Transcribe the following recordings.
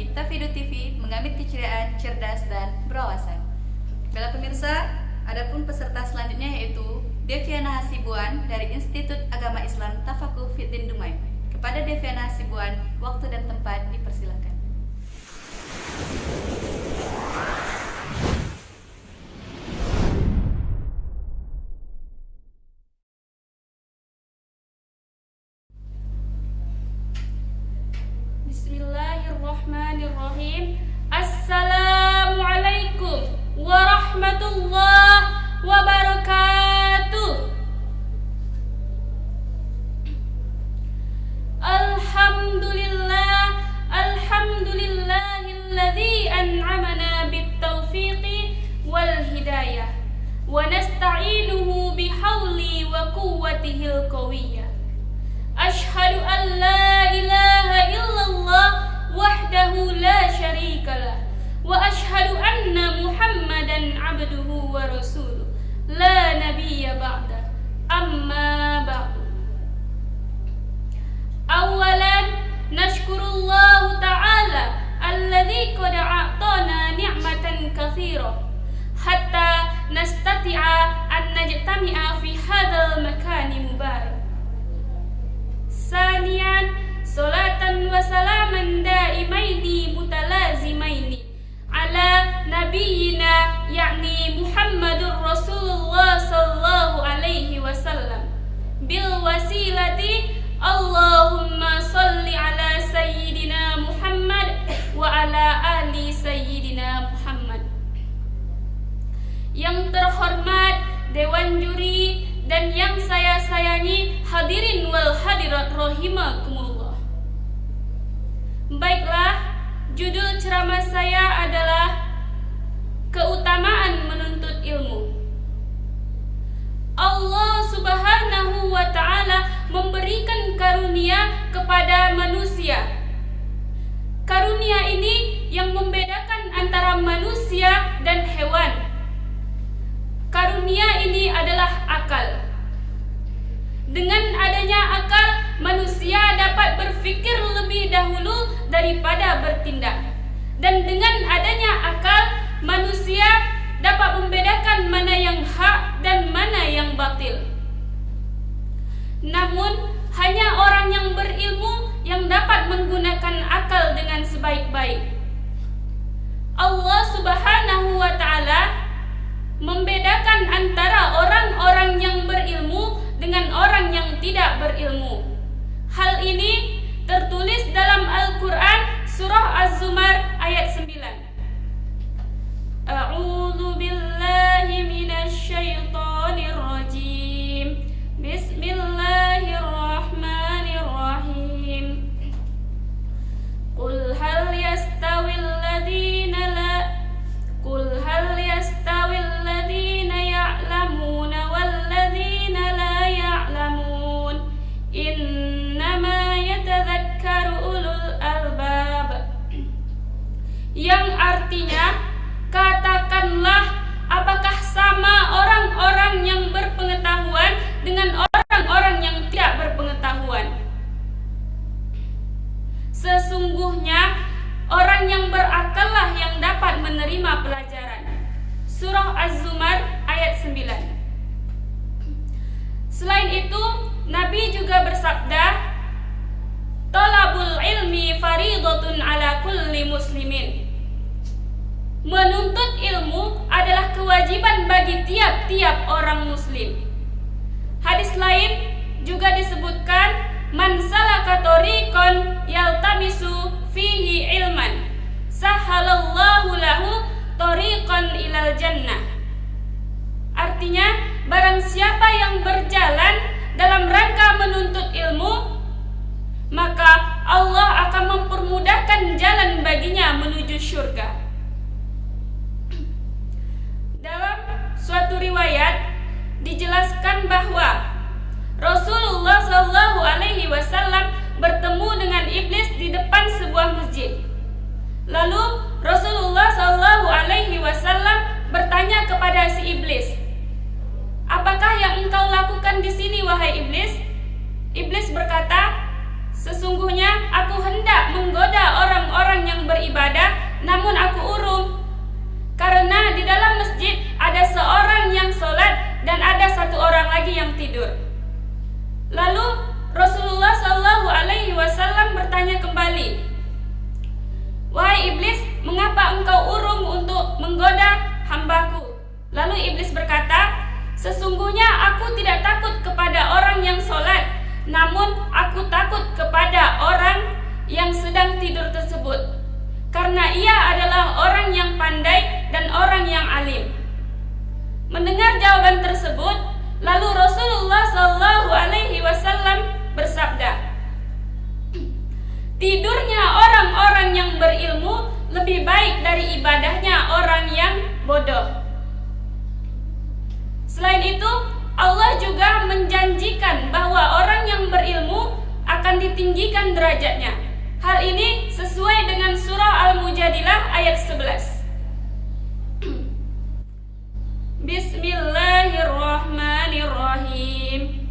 di Tafidu TV, mengambil keceriaan, cerdas, dan berwawasan. Baiklah pemirsa, adapun peserta selanjutnya yaitu Deviana Hasibuan dari Institut Agama Islam Tafakuh Fiddin Dumai. Kepada Deviana Hasibuan, waktu dan tempat dipersilakan. Bismillahirrahmanirrahim. Assalamualaikum warahmatullahi wabarakatuh. Alhamdulillahilladzi an'amana bit-taufiqi wal hidayah wa nasta'inuhu bihauli wa quwwatihil qawiyyah. Ashhadu an la ilaha illallah wahdahu la syarikalah wa ashhadu anna Muhammadan abduhu wa rasuluh la nabiyya ba'da. Amma ba'du. Awalan nashkurullahu ta'ala alladzi qad a'tana ni'matan katsirah hatta nastati'a an najtami'a fi hadzal makani mubarak. Saniyan salatan wa salaman daimaini mutalazimaini ala nabiyyina yakni Muhammadur Rasulullah sallallahu alaihi wasallam bil wasilati Allahumma salli ala sayyidina Muhammad wa ala ali sayyidina Muhammad. Yang terhormat Dewan Juri dan yang saya sayangi hadirin wal hadirat rahimakumullah. Baiklah, judul ceramah saya adalah keutamaan menuntut ilmu. Allah Subhanahu wa ta'ala memberikan karunia kepada manusia. Karunia ini yang membedakan antara manusia dan hewan. Karunia ini adalah akal. Dengan adanya akal, manusia dapat berpikir lebih dahulu daripada bertindak. Dan dengan adanya akal, manusia dapat membedakan mana yang hak dan mana yang batil. Namun, hanya orang yang berilmu yang dapat menggunakan akal dengan sebaik-baik. Allah Subhanahu wa ta'ala membedakan antara orang-orang yang berilmu dengan orang yang tidak berilmu. Hal ini tertulis dalam Al-Quran surah Az-Zumar ayat 9. A'udzu billahi minasy syaithanir rajim. Bismillahirrahmanirrahim. Qul hal yastawil ladzina ya'lamuna wal ladzina la ya'lamun. Innama yatadzakkaru ulul albab. Yang artinya, katakanlah, apakah sama orang-orang yang berpengetahuan dengan orang-orang yang tidak berpengetahuan? Sesungguhnya orang yang berakallah yang dapat menerima pelajaran. Surah Az-Zumar ayat 9. Selain itu, Nabi juga bersabda, "Talabul ilmi faridatun ala kulli muslimin." Menuntut ilmu adalah kewajiban bagi tiap-tiap orang muslim. Hadis lain juga disebutkan, "Man salaka tariqan yaltamisu fihi ilman, sahalallahu lahu tariqan ilal jannah." Artinya, barang siapa yang berjalan dalam rangka menuntut ilmu, maka Allah akan mempermudahkan jalan baginya menuju syurga. Dalam suatu riwayat dijelaskan bahwa Rasulullah SAW bertemu dengan iblis di depan sebuah masjid. Lalu Rasulullah SAW bertanya kepada si iblis, "Apakah yang engkau lakukan di sini, wahai iblis?" Iblis berkata, "Sesungguhnya aku hendak menggoda orang-orang yang beribadah namun aku takut kepada orang yang sedang tidur tersebut, karena ia adalah orang yang pandai dan orang yang alim. Mendengar jawaban tersebut, lalu Rasulullah SAW bersabda, tidurnya orang-orang yang berilmu lebih baik dari ibadahnya orang yang bodoh. Selain itu, Allah juga menjanjikan bahwa orang yang berilmu akan ditinggikan derajatnya. Hal ini sesuai dengan surah Al-Mujadilah ayat 11. Bismillahirrahmanirrahim.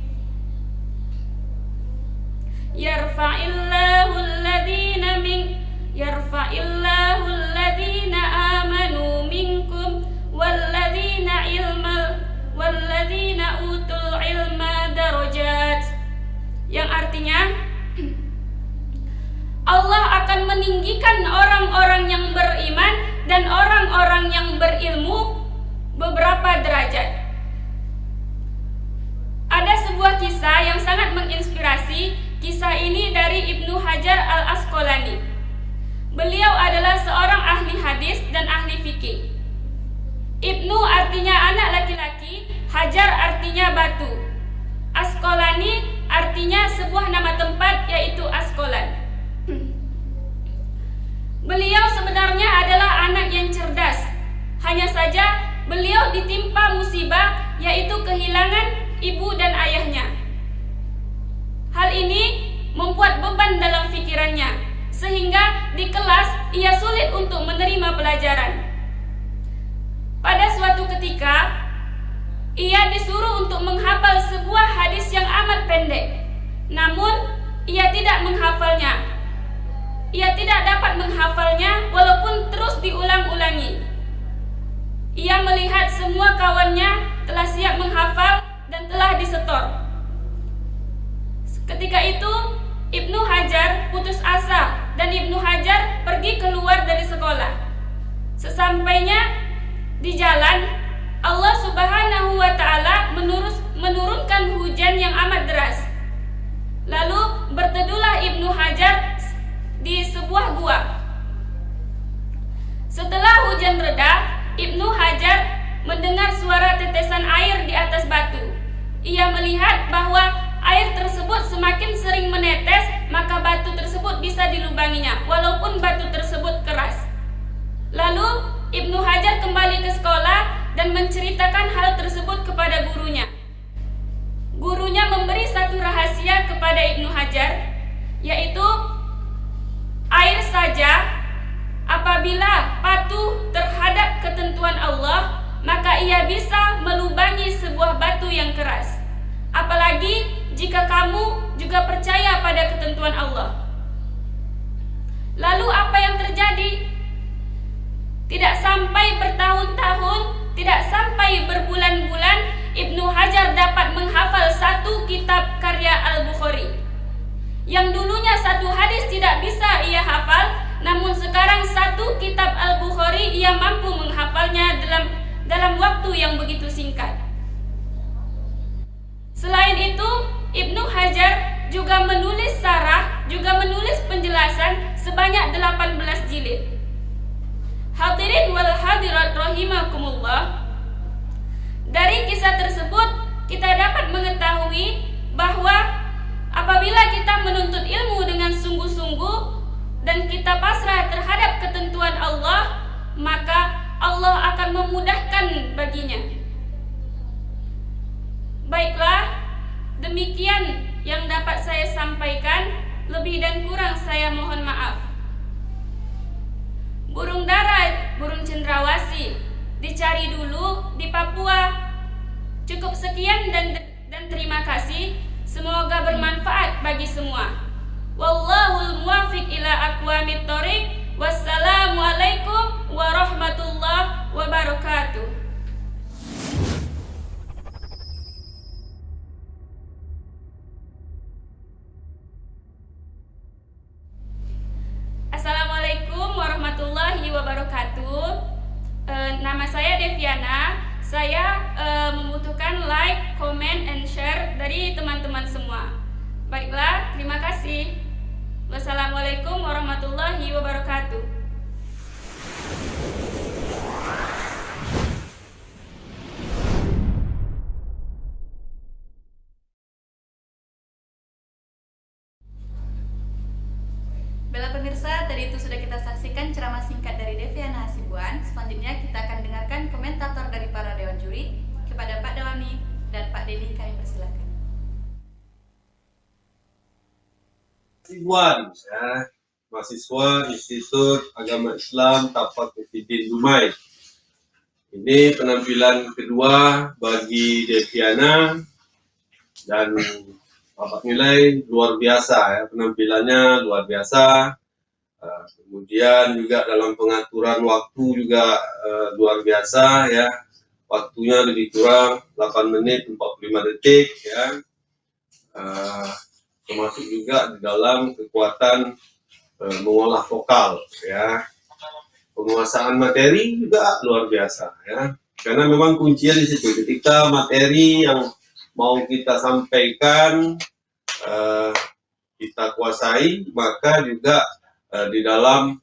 Yarfa'illahu alladhina amanu minkum walladzina utul ilma darajat. Yang artinya, Allah akan meninggikan orang-orang yang beriman dan orang-orang yang berilmu beberapa derajat. Ada sebuah kisah yang sangat menginspirasi. Kisah ini dari Ibnu Hajar Al-Asqalani. Beliau adalah seorang ahli hadis dan ahli fikih. Ibnu artinya anak laki-laki, Hajar artinya batu, Asqalani artinya sebuah nama tempat, yaitu Asqalan. Beliau sebenarnya adalah anak yang cerdas. Hanya saja beliau ditimpa musibah, yaitu kehilangan ibu dan ayahnya. Hal ini membuat beban dalam pikirannya, sehingga di kelas ia sulit untuk menerima pelajaran. Pada suatu ketika, ia disuruh untuk menghafal sebuah hadis yang amat pendek. Namun, ia tidak menghafalnya. Ia tidak dapat menghafalnya walaupun terus diulang-ulangi. Ia melihat semua kawannya telah siap menghafal dan telah disetor. Ketika itu, Ibnu Hajar putus asa dan Ibnu Hajar pergi keluar dari sekolah. Sesampainya di jalan, Allah Subhanahu wa Ta'ala menurunkan hujan yang amat deras. Lalu berteduhlah Ibnu Hajar di sebuah gua. Setelah hujan reda, Ibnu Hajar mendengar suara tetesan air di atas batu. Ia melihat bahwa air tersebut semakin sering menetes, maka batu tersebut bisa dilubanginya, walaupun batu tersebut keras. Lalu Ibnu Hajar kembali ke sekolah dan menceritakan hal tersebut kepada gurunya. Gurunya memberi satu rahasia kepada Ibnu Hajar, yaitu air saja apabila patuh terhadap ketentuan Allah, maka ia bisa melubangi sebuah batu yang keras. Apalagi jika kamu juga percaya pada ketentuan Allah. Lalu apa yang terjadi? Tidak sampai bertahun-tahun, tidak sampai berbulan-bulan, Ibnu Hajar dapat menghafal satu kitab karya Al-Bukhari. Yang dulunya satu hadis tidak bisa ia hafal, namun sekarang satu kitab Al-Bukhari ia mampu menghafalnya dalam waktu yang begitu singkat. Selain itu, Ibnu Hajar juga menulis syarah, juga menulis penjelasan sebanyak 18 jilid. Hadirin wal hadirat rahimakumullah. Dari kisah tersebut kita dapat mengetahui bahwa apabila kita menuntut ilmu dengan sungguh-sungguh dan kita pasrah terhadap ketentuan Allah, maka Allah akan memudahkan baginya. Baiklah, demikian yang dapat saya sampaikan. Lebih dan kurang saya mohon maaf. Burung dara, burung cendrawasih, dicari dulu di Papua. Cukup sekian dan terima kasih. Semoga bermanfaat bagi semua. Wallahul muwaffiq ila aqwamit thoriq. Wassalamualaikum warahmatullahi wabarakatuh. Assalamualaikum warahmatullahi wabarakatuh. Nama saya Deviana. Saya membutuhkan like, comment, and share dari teman-teman semua. Baiklah, terima kasih. Wassalamualaikum warahmatullahi wabarakatuh. Baiklah pemirsa, tadi itu sudah kita saksikan ceramah singkat dari Deviana Hasibuan. Selanjutnya kita akan dengarkan komentator dari para dewan juri. Kepada Pak Dewani dan Pak Dedi kami persilakan. Hasibuan, ya, mahasiswa Institut Agama Islam Tafaqquh Fiddin Dumai. Ini penampilan kedua bagi Deviana dan dapat nilai luar biasa, ya, penampilannya luar biasa. Kemudian juga dalam pengaturan waktu juga luar biasa, ya, waktunya lebih kurang 8 menit 45 detik, ya. Termasuk juga di dalam kekuatan mengolah vokal, ya, penguasaan materi juga luar biasa, ya, karena memang kuncinya di situ. Ketika materi yang mau kita sampaikan kita kuasai, maka juga di dalam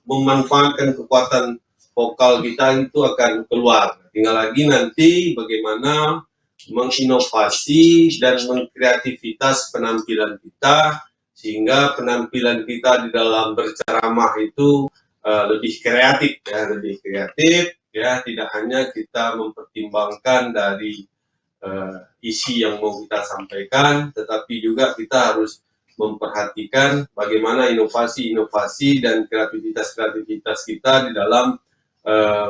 memanfaatkan kekuatan vokal kita itu akan keluar. Tinggal lagi nanti bagaimana menginovasi dan mengkreativitas penampilan kita, sehingga penampilan kita di dalam berceramah itu lebih kreatif, ya, tidak hanya kita mempertimbangkan dari isi yang mau kita sampaikan, tetapi juga kita harus memperhatikan bagaimana inovasi-inovasi dan kreativitas kita di dalam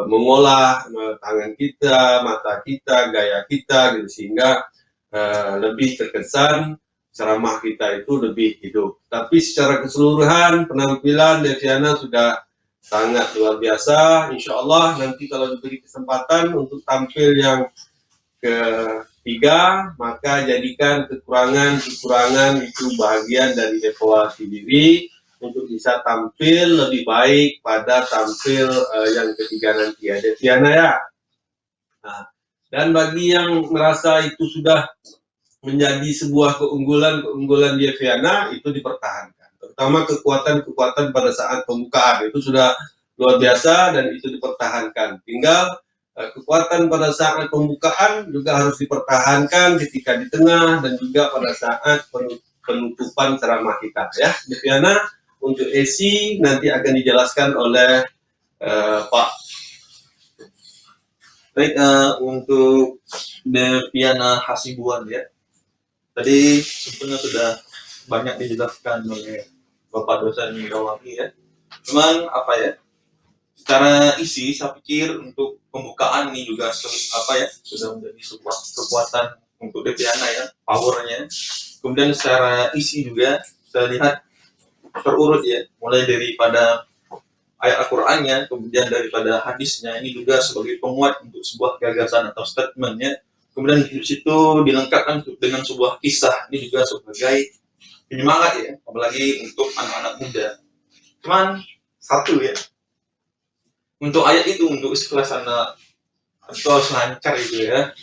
mengolah tangan kita, mata kita, gaya kita, gitu, sehingga lebih terkesan ceramah kita itu lebih hidup. Tapi secara keseluruhan penampilan Deviana sudah sangat luar biasa. Insya Allah nanti kalau diberi kesempatan untuk tampil yang ketiga, maka jadikan kekurangan itu bagian dari evaluasi diri untuk bisa tampil lebih baik pada tampil yang ketiga nanti, ya, Deviana, ya. Nah, dan bagi yang merasa itu sudah menjadi sebuah keunggulan Deviana, itu dipertahankan, terutama kekuatan pada saat pembukaan itu sudah luar biasa dan itu dipertahankan. Tinggal kekuatan pada saat pembukaan juga harus dipertahankan ketika di tengah dan juga pada saat penutupan ceramah kita, ya, Deviana. Untuk esi nanti akan dijelaskan oleh Pak. Baik, untuk Deviana Hasibuan, ya, tadi sebetulnya sudah banyak dijelaskan oleh Bapak dosen Dawami, ya. Cuman apa ya, secara isi saya pikir untuk pembukaan ini juga sudah menjadi sebuah kekuatan untuk Deviana, ya, powernya. Kemudian secara isi juga saya lihat terurut, ya, mulai daripada ayat Al-Qur'annya, kemudian daripada hadisnya, ini juga sebagai penguat untuk sebuah gagasan atau statementnya. Kemudian di situ dilengkapkan dengan sebuah kisah, ini juga sebagai penyemangat, ya, apalagi untuk anak-anak muda. Cuman satu, ya, untuk ayat itu, untuk ikhlas anak itu harus lancar itu, ya.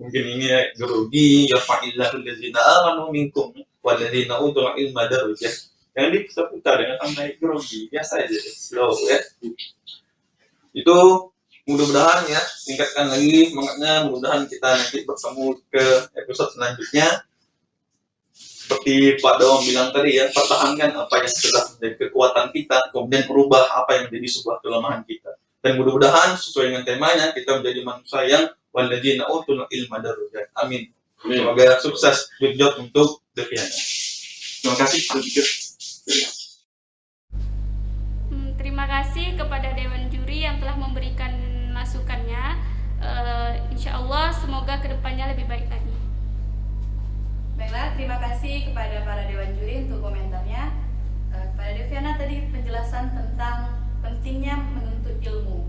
Mungkin ini grogi, ya fa'illahu allazina amanu minkum wallazina utul ilma darajah. Yang diseputar dengan naik grogi, biasa aja, slow, ya. Itu mudah-mudahan, ya, tingkatkan lagi semangatnya. Mudah-mudahan kita nanti bertemu ke episode selanjutnya. Seperti Pak Dawam bilang tadi, ya, pertahankan apa yang sudah menjadi kekuatan kita, kemudian merubah apa yang menjadi sebuah kelemahan kita. Dan mudah-mudahan sesuai dengan temanya kita menjadi manusia yang walladzina utul ilma darajat. Amin. Semoga sukses, good job untuk Deviana. Terima kasih. Terima kasih kepada Dewan Juri yang telah memberikan masukannya. Insya Allah semoga kedepannya lebih baik lagi. Baiklah, terima kasih kepada para dewan juri untuk komentarnya. Kepada Deviana tadi penjelasan tentang pentingnya menuntut ilmu.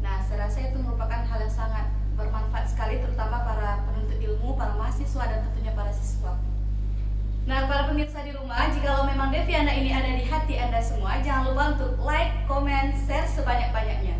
Nah, saya rasa itu merupakan hal yang sangat bermanfaat sekali, terutama para penuntut ilmu, para mahasiswa, dan tentunya para siswa. Nah, para pemirsa di rumah, jikalau memang Deviana ini ada di hati Anda semua, jangan lupa untuk like, comment, share sebanyak-banyaknya.